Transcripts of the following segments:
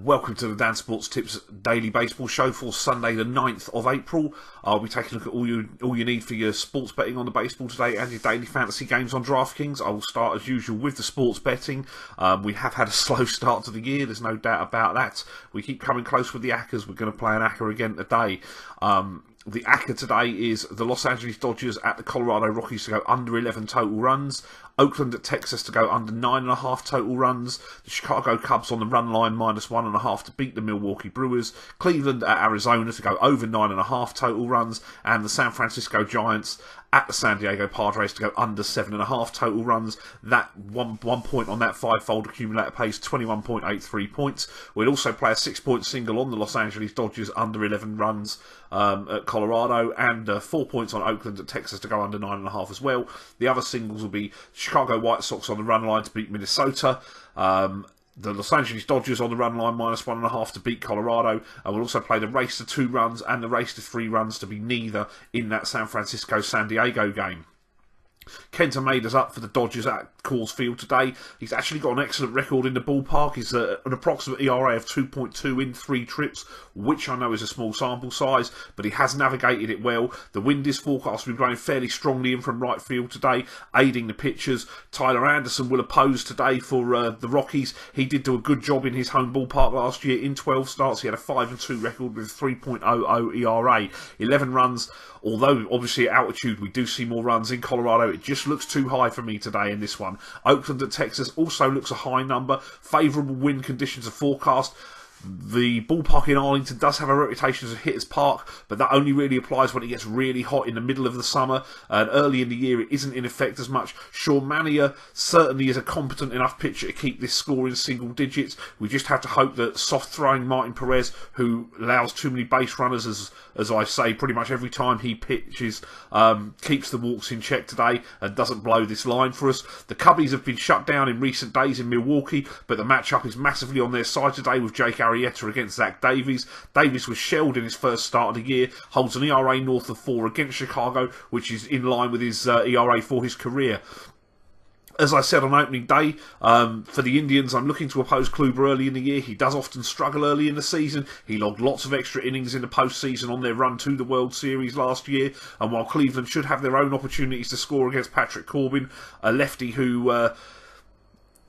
Welcome to the Dansports.tips daily baseball show for Sunday the 9th of April. I'll be taking a look at all you need for your sports betting on the baseball today and your daily fantasy games on DraftKings. I will start as usual with the sports betting. We have had a slow start to the year, there's no doubt about that. We keep coming close with the ACCAs. We're going to play an ACCA again today. The ACCA today is the Los Angeles Dodgers at the Colorado Rockies to go under 11 total runs. Oakland at Texas to go under 9.5 total runs. The Chicago Cubs on the run line -1.5 to beat the Milwaukee Brewers. Cleveland at Arizona to go over 9.5 total runs. And the San Francisco Giants at the San Diego Padres to go under 7.5 total runs. That one point on that five-fold accumulator pays 21.83 points. We'll also play a 6-point single on the Los Angeles Dodgers under 11 runs at Colorado, and 4 points on Oakland at Texas to go under 9.5 as well. The other singles will be Chicago White Sox on the run line to beat Minnesota. The Los Angeles Dodgers on the run line -1.5 to beat Colorado, and we'll also play the race to 2 runs and the race to 3 runs to be neither in that San Francisco-San Diego game. Kenta Maeda's up for the Dodgers at Coors Field today. He's actually got an excellent record in the ballpark. He's an approximate ERA of 2.2 in 3 trips, which I know is a small sample size, but he has navigated it well. The wind is forecast to be blowing fairly strongly in from right field today, aiding the pitchers. Tyler Anderson will oppose today for the Rockies. He did do a good job in his home ballpark last year. In 12 starts, he had a 5-2 record with a 3.00 ERA. 11 runs, although obviously at altitude we do see more runs in Colorado. It just looks too high for me today in this one. Oakland at Texas also looks a high number. Favourable wind conditions are forecast. The ballpark in Arlington does have a reputation as a hitter's park, but that only really applies when it gets really hot in the middle of the summer. And early in the year, it isn't in effect as much. Sean Manaea certainly is a competent enough pitcher to keep this score in single digits. We just have to hope that soft-throwing Martin Perez, who allows too many base runners, as I say, pretty much every time he pitches, keeps the walks in check today and doesn't blow this line for us. The Cubbies have been shut down in recent days in Milwaukee, but the matchup is massively on their side today with Jake Arrieta against Zach Davies. Davies was shelled in his first start of the year, holds an ERA north of 4 against Chicago, which is in line with his ERA for his career. As I said on opening day, for the Indians, I'm looking to oppose Kluber early in the year. He does often struggle early in the season. He logged lots of extra innings in the postseason on their run to the World Series last year. And while Cleveland should have their own opportunities to score against Patrick Corbin, a lefty who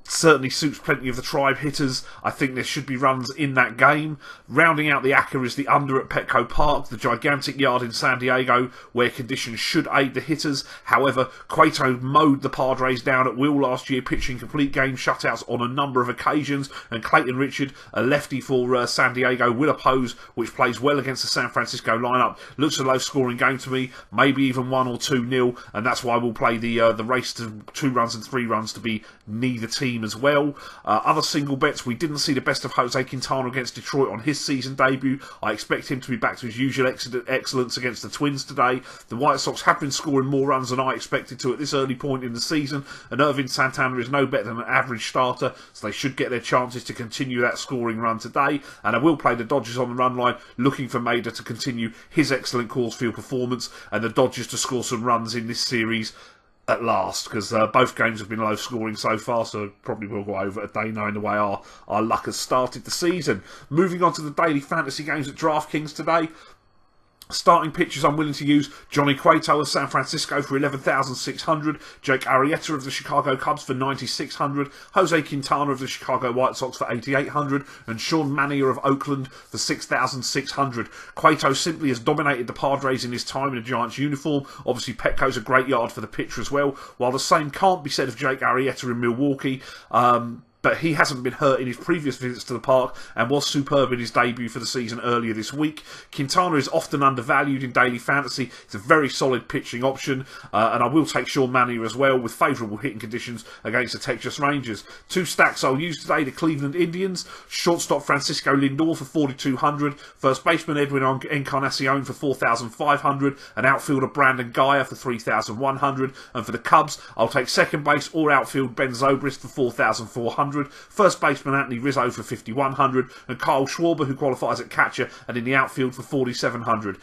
certainly suits plenty of the Tribe hitters, I think there should be runs in that game. Rounding out the ACCA is the under at Petco Park, the gigantic yard in San Diego, where conditions should aid the hitters. However, Cueto mowed the Padres down at will last year, pitching complete game shutouts on a number of occasions, and Clayton Richard, a lefty for San Diego, will oppose, which plays well against the San Francisco lineup. Looks a low-scoring game to me, maybe even 1 or 2-0, and that's why we'll play the race to 2 runs and 3 runs to be neither team as well. Other single bets, we didn't see the best of Jose Quintana against Detroit on his season debut. I expect him to be back to his usual excellence against the Twins today. The White Sox have been scoring more runs than I expected to at this early point in the season, and Irvin Santana is no better than an average starter, so they should get their chances to continue that scoring run today. And I will play the Dodgers on the run line, looking for Maeda to continue his excellent Coors Field performance and the Dodgers to score some runs in this series at last, because both games have been low scoring so far, so probably will go over a day knowing the way our luck has started the season. Moving on to the daily fantasy games at DraftKings today. Starting pitchers I'm willing to use: Johnny Cueto of San Francisco for 11,600, Jake Arrieta of the Chicago Cubs for 9,600, Jose Quintana of the Chicago White Sox for 8,800, and Sean Manaea of Oakland for 6,600. Cueto simply has dominated the Padres in his time in a Giants uniform. Obviously, Petco's a great yard for the pitcher as well, while the same can't be said of Jake Arrieta in Milwaukee. But he hasn't been hurt in his previous visits to the park and was superb in his debut for the season earlier this week. Quintana is often undervalued in daily fantasy. It's a very solid pitching option, and I will take Sean Manaea as well with favourable hitting conditions against the Texas Rangers. 2 stacks I'll use today: the Cleveland Indians, shortstop Francisco Lindor for 4,200, first baseman Edwin Encarnacion for 4,500, and outfielder Brandon Guyer for 3,100. And for the Cubs, I'll take second base or outfield Ben Zobrist for 4,400. First baseman Anthony Rizzo for 5,100, and Kyle Schwarber, who qualifies at catcher and in the outfield, for 4,700.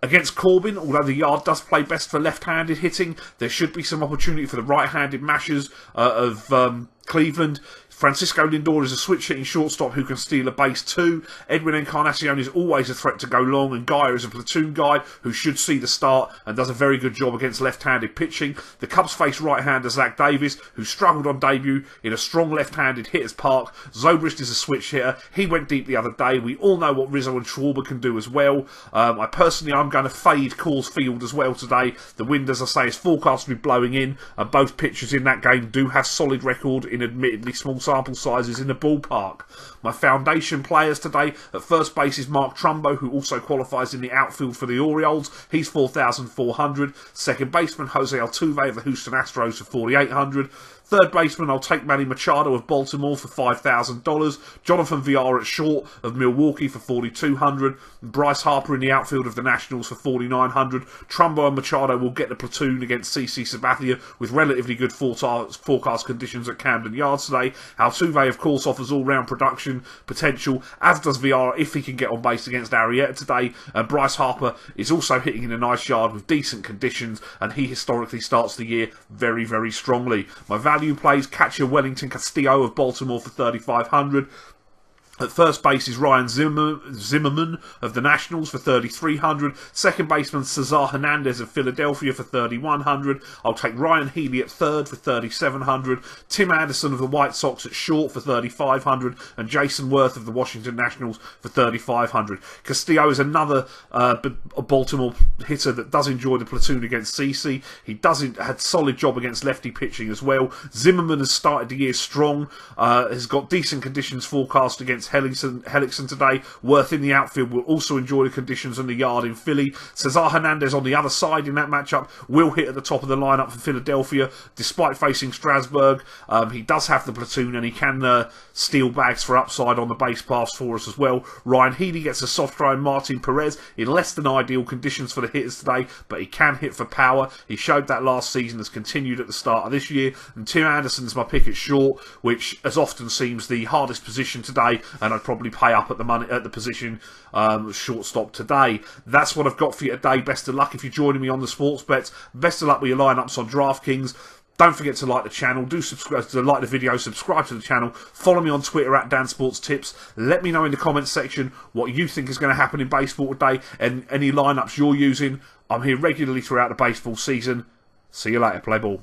Against Corbin, although the yard does play best for left-handed hitting, there should be some opportunity for the right-handed mashers of Cleveland. Francisco Lindor is a switch-hitting shortstop who can steal a base too. Edwin Encarnacion is always a threat to go long, and Gaia is a platoon guy who should see the start and does a very good job against left-handed pitching. The Cubs face right-hander Zach Davies, who struggled on debut in a strong left-handed hitter's park. Zobrist is a switch hitter. He went deep the other day. We all know what Rizzo and Schwarber can do as well. I'm going to fade Coors Field as well today. The wind, as I say, is forecast to be blowing in, and both pitchers in that game do have solid record in admittedly small sample sizes in the ballpark. My foundation players today at first base is Mark Trumbo, who also qualifies in the outfield for the Orioles. He's 4,400. Second baseman Jose Altuve of the Houston Astros for 4,800. Third baseman, I'll take Manny Machado of Baltimore for $5,000. Jonathan Villar at short of Milwaukee for $4,200. Bryce Harper in the outfield of the Nationals for $4,900. Trumbo and Machado will get the platoon against CC Sabathia with relatively good forecast conditions at Camden Yards today. Altuve, of course, offers all-round production potential, as does Villar if he can get on base against Arrieta today. And Bryce Harper is also hitting in a nice yard with decent conditions, and he historically starts the year very, very strongly. My value plays catcher Wellington Castillo of Baltimore for $3,500. At first base is Ryan Zimmerman of the Nationals for $3,300. Second baseman Cesar Hernandez of Philadelphia for $3,100. I'll take Ryan Healy at third for $3,700. Tim Anderson of the White Sox at short for $3,500. And Jason Worth of the Washington Nationals for $3,500. Castillo is another Baltimore hitter that does enjoy the platoon against CC. He had solid job against lefty pitching as well. Zimmerman has started the year strong. Has got decent conditions forecast against Hellickson today. Worth in the outfield will also enjoy the conditions in the yard in Philly. Cesar Hernandez on the other side in that matchup will hit at the top of the lineup for Philadelphia. Despite facing Strasburg, he does have the platoon and he can steal bags for upside on the base pass for us as well. Ryan Healy gets a soft throw, Martin Perez in less than ideal conditions for the hitters today, but he can hit for power. He showed that last season, has continued at the start of this year. And Tim Anderson is my pick at short, which as often seems the hardest position today, and I'd probably pay up at the position shortstop today. That's what I've got for you today. Best of luck if you're joining me on the sports bets. Best of luck with your lineups on DraftKings. Don't forget to like the channel. Do subscribe to like the video. Subscribe to the channel. Follow me on Twitter at Dansports.tips. Let me know in the comments section what you think is going to happen in baseball today and any lineups you're using. I'm here regularly throughout the baseball season. See you later. Play ball.